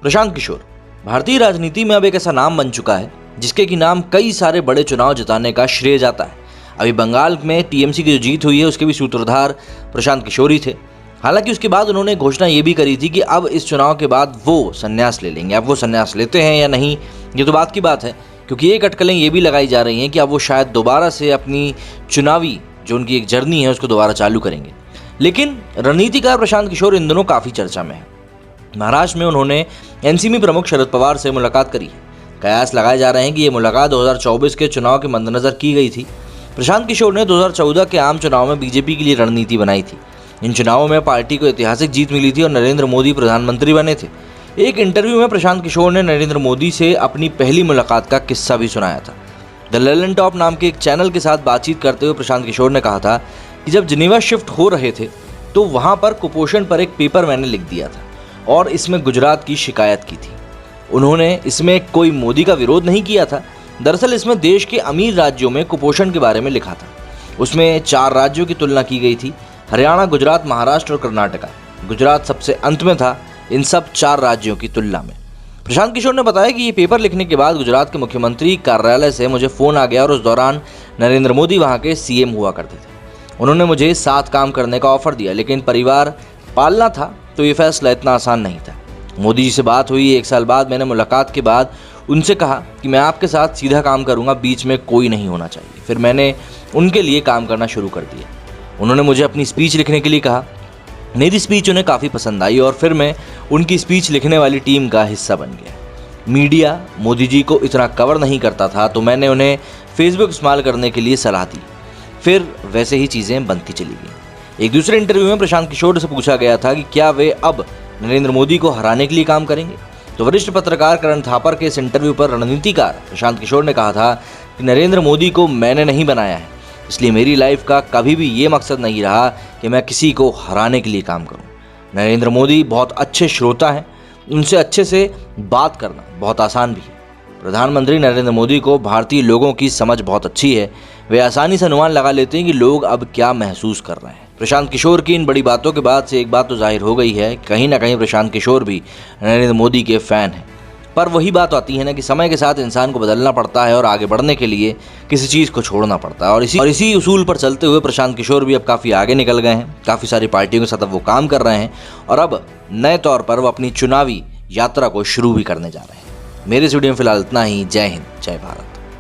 प्रशांत किशोर भारतीय राजनीति में अब एक ऐसा नाम बन चुका है जिसके की नाम कई सारे बड़े चुनाव जिताने का श्रेय जाता है। अभी बंगाल में टीएमसी की जो जीत हुई है उसके भी सूत्रधार प्रशांत किशोर ही थे। हालांकि उसके बाद उन्होंने घोषणा ये भी करी थी कि अब इस चुनाव के बाद वो संन्यास ले लेंगे। अब वो संन्यास लेते हैं या नहीं ये तो बात की बात है, क्योंकि एक अटकलें ये भी लगाई जा रही हैं कि अब वो शायद दोबारा से अपनी चुनावी जो उनकी एक जर्नी है उसको दोबारा चालू करेंगे। लेकिन रणनीतिकार प्रशांत किशोर इन दिनों काफ़ी चर्चा में है। महाराष्ट्र में उन्होंने एनसीपी प्रमुख शरद पवार से मुलाकात करी है। कयास लगाए जा रहे हैं कि ये मुलाकात 2024 के चुनाव के मद्देनजर की गई थी। प्रशांत किशोर ने 2014 के आम चुनाव में बीजेपी के लिए रणनीति बनाई थी। इन चुनावों में पार्टी को ऐतिहासिक जीत मिली थी और नरेंद्र मोदी प्रधानमंत्री बने थे। एक इंटरव्यू में प्रशांत किशोर ने नरेंद्र मोदी से अपनी पहली मुलाकात का किस्सा भी सुनाया था। द ललन टॉप नाम के एक चैनल के साथ बातचीत करते हुए प्रशांत किशोर ने कहा था कि जब जिनेवा शिफ्ट हो रहे थे तो वहाँ पर कुपोषण पर एक पेपर मैंने लिख दिया था और इसमें गुजरात की शिकायत की थी। उन्होंने इसमें कोई मोदी का विरोध नहीं किया था। दरअसल इसमें देश के अमीर राज्यों में कुपोषण के बारे में लिखा था। उसमें 4 राज्यों की तुलना की गई थी, हरियाणा, गुजरात, महाराष्ट्र और कर्नाटका। गुजरात सबसे अंत में था इन सब 4 राज्यों की तुलना में। प्रशांत किशोर ने बताया कि ये पेपर लिखने के बाद गुजरात के मुख्यमंत्री कार्यालय से मुझे फ़ोन आ गया और उस दौरान नरेंद्र मोदी वहाँ के सीएम हुआ करते थे। उन्होंने मुझे साथ काम करने का ऑफर दिया, लेकिन परिवार पालना था तो ये फैसला इतना आसान नहीं था। मोदी जी से बात हुई 1 साल बाद। मैंने मुलाकात के बाद उनसे कहा कि मैं आपके साथ सीधा काम करूंगा, बीच में कोई नहीं होना चाहिए। फिर मैंने उनके लिए काम करना शुरू कर दिया। उन्होंने मुझे अपनी स्पीच लिखने के लिए कहा। मेरी स्पीच उन्हें काफ़ी पसंद आई और फिर मैं उनकी स्पीच लिखने वाली टीम का हिस्सा बन गया। मीडिया मोदी जी को इतना कवर नहीं करता था तो मैंने उन्हें फेसबुक इस्तेमाल करने के लिए सलाह दी। फिर वैसे ही चीज़ें बनती चली गई। एक दूसरे इंटरव्यू में प्रशांत किशोर से पूछा गया था कि क्या वे अब नरेंद्र मोदी को हराने के लिए काम करेंगे, तो वरिष्ठ पत्रकार करण थापर के इस इंटरव्यू पर रणनीतिकार प्रशांत किशोर ने कहा था कि नरेंद्र मोदी को मैंने नहीं बनाया है, इसलिए मेरी लाइफ का कभी भी ये मकसद नहीं रहा कि मैं किसी को हराने के लिए काम करूं। नरेंद्र मोदी बहुत अच्छे श्रोता हैं, उनसे अच्छे से बात करना बहुत आसान भी है। प्रधानमंत्री नरेंद्र मोदी को भारतीय लोगों की समझ बहुत अच्छी है। वे आसानी से अनुमान लगा लेते हैं कि लोग अब क्या महसूस कर रहे हैं। प्रशांत किशोर की इन बड़ी बातों के बाद से एक बात तो जाहिर हो गई है, कहीं ना कहीं प्रशांत किशोर भी नरेंद्र मोदी के फ़ैन हैं। पर वही बात आती है ना कि समय के साथ इंसान को बदलना पड़ता है और आगे बढ़ने के लिए किसी चीज़ को छोड़ना पड़ता है। और इसी उसूल पर चलते हुए प्रशांत किशोर भी अब काफ़ी आगे निकल गए हैं। काफ़ी सारी पार्टियों के साथ अब वो काम कर रहे हैं और अब नए तौर पर वो अपनी चुनावी यात्रा को शुरू भी करने जा रहे हैं। मेरे इस वीडियो में फिलहाल इतना ही। जय हिंद, जय भारत।